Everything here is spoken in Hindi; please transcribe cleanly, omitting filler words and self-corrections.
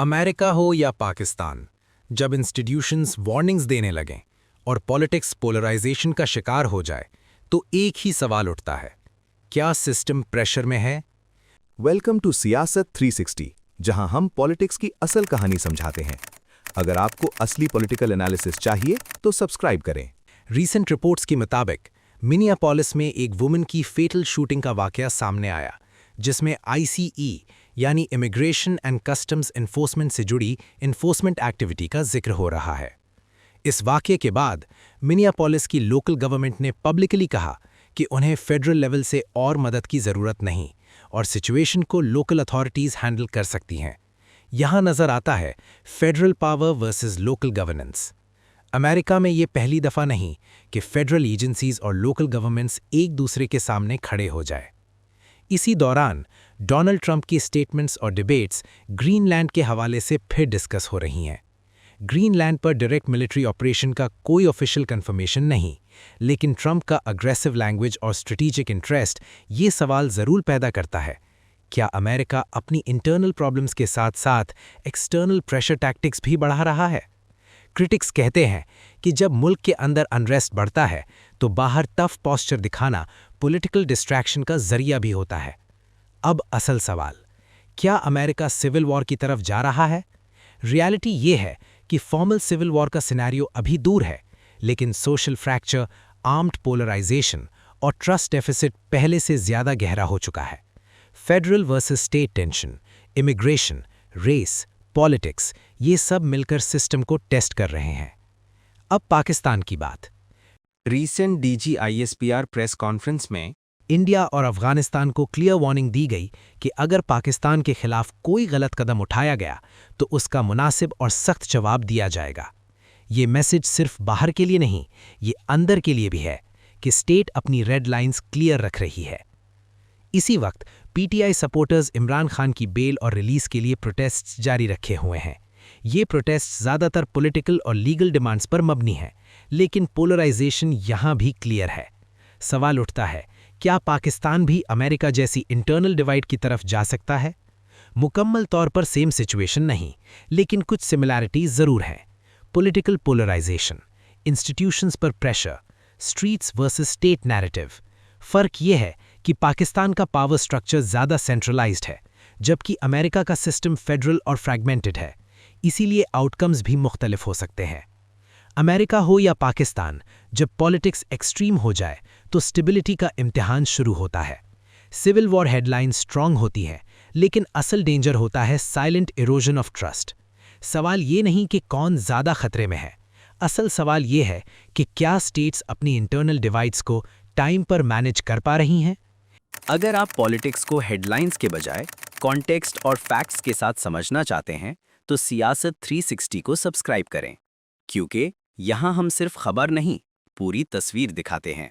अमेरिका हो या पाकिस्तान, जब इंस्टीट्यूशंस वार्निंग्स देने लगें और पॉलिटिक्स पोलराइजेशन का शिकार हो जाए, तो एक ही सवाल उठता है, क्या सिस्टम प्रेशर में है? वेलकम टू सियासत 360, जहां हम पॉलिटिक्स की असल कहानी समझाते हैं। अगर आपको असली पॉलिटिकल एनालिसिस चाहिए तो सब्सक्राइब करें। रीसेंट रिपोर्ट्स के मुताबिक मिनियापोलिस में एक वुमन की फेटल शूटिंग का वाकया सामने आया, जिसमें ICE यानी इमिग्रेशन एंड कस्टम्स एनफोर्समेंट से जुड़ी एनफोर्समेंट एक्टिविटी का जिक्र हो रहा है। इस वाकये के बाद मिनियापोलिस की लोकल गवर्नमेंट ने पब्लिकली कहा कि उन्हें फेडरल लेवल से और मदद की ज़रूरत नहीं और सिचुएशन को लोकल अथॉरिटीज़ हैंडल कर सकती हैं। यहाँ नज़र आता है federal power versus local governance. America में ये पहली दफ़ा नहीं कि फेडरल एजेंसीज और लोकल गवर्नमेंट्स एक दूसरे के सामने खड़े हो जाए। इसी दौरान डोनाल्ड ट्रंप की स्टेटमेंट्स और डिबेट्स ग्रीनलैंड के हवाले से फिर डिस्कस हो रही हैं। ग्रीनलैंड पर डायरेक्ट मिलिट्री ऑपरेशन का कोई ऑफिशियल कंफर्मेशन नहीं, लेकिन ट्रंप का अग्रेसिव लैंग्वेज और स्ट्रेटेजिक इंटरेस्ट ये सवाल ज़रूर पैदा करता है, क्या अमेरिका अपनी इंटरनल प्रॉब्लम्स के साथ साथ एक्सटर्नल प्रेशर टैक्टिक्स भी बढ़ा रहा है? क्रिटिक्स कहते हैं कि जब मुल्क के अंदर अनरेस्ट बढ़ता है तो बाहर टफ पॉस्चर दिखाना पॉलिटिकल डिस्ट्रैक्शन का जरिया भी होता है। अब असल सवाल, क्या अमेरिका सिविल वॉर की तरफ जा रहा है? रियलिटी ये है कि फॉर्मल सिविल वॉर का सिनेरियो अभी दूर है, लेकिन सोशल फ्रैक्चर, आर्म्ड पोलराइजेशन और ट्रस्ट डेफिसिट पहले से ज़्यादा गहरा हो चुका है। Federal versus state tension, immigration, race, politics, ये सब मिलकर सिस्टम को टेस्ट कर रहे हैं। अब पाकिस्तान की बात। रीसेंट DG-ISPR प्रेस कॉन्फ्रेंस में इंडिया और अफगानिस्तान को क्लियर वार्निंग दी गई कि अगर पाकिस्तान के खिलाफ कोई गलत कदम उठाया गया तो उसका मुनासिब और सख्त जवाब दिया जाएगा। ये मैसेज सिर्फ बाहर के लिए नहीं, ये अंदर के लिए भी है कि स्टेट अपनी रेड लाइंस क्लियर रख रही है। इसी वक्त PTI सपोर्टर्स इमरान खान की बेल और रिलीज के लिए प्रोटेस्ट्स जारी रखे हुए हैं। ये प्रोटेस्ट ज़्यादातर पॉलिटिकल और लीगल डिमांड्स पर मबनी है, लेकिन पोलराइजेशन यहाँ भी क्लियर है। सवाल उठता है, क्या पाकिस्तान भी अमेरिका जैसी इंटरनल डिवाइड की तरफ जा सकता है? मुकम्मल तौर पर सेम सिचुएशन नहीं, लेकिन कुछ सिमिलैरिटीज ज़रूर हैं। पॉलिटिकल पोलराइजेशन, इंस्टीट्यूशंस पर pressure, streets versus state narrative. फ़र्क ये है कि पाकिस्तान का पावर स्ट्रक्चर ज़्यादा सेंट्रलाइज्ड है, जबकि अमेरिका का सिस्टम फेडरल और फ्रैगमेंटेड है। इसीलिए आउटकम्स भी मुख्तलिफ हो सकते हैं। अमेरिका हो या पाकिस्तान, जब पॉलिटिक्स एक्सट्रीम हो जाए तो स्टेबिलिटी का इम्तिहान शुरू होता है। सिविल वॉर हेडलाइन स्ट्रांग होती है, लेकिन असल डेंजर होता है साइलेंट इरोजन ऑफ ट्रस्ट। सवाल ये नहीं कि कौन ज़्यादा खतरे में है, असल सवाल ये है कि क्या स्टेट्स अपनी इंटरनल डिवाइड्स को टाइम पर मैनेज कर पा रही हैं। अगर आप पॉलिटिक्स को हेडलाइंस के बजाय कॉन्टेक्स्ट और फैक्ट्स के साथ समझना चाहते हैं तो सियासत 360 को सब्सक्राइब करें, क्योंकि यहाँ हम सिर्फ खबर नहीं, पूरी तस्वीर दिखाते हैं।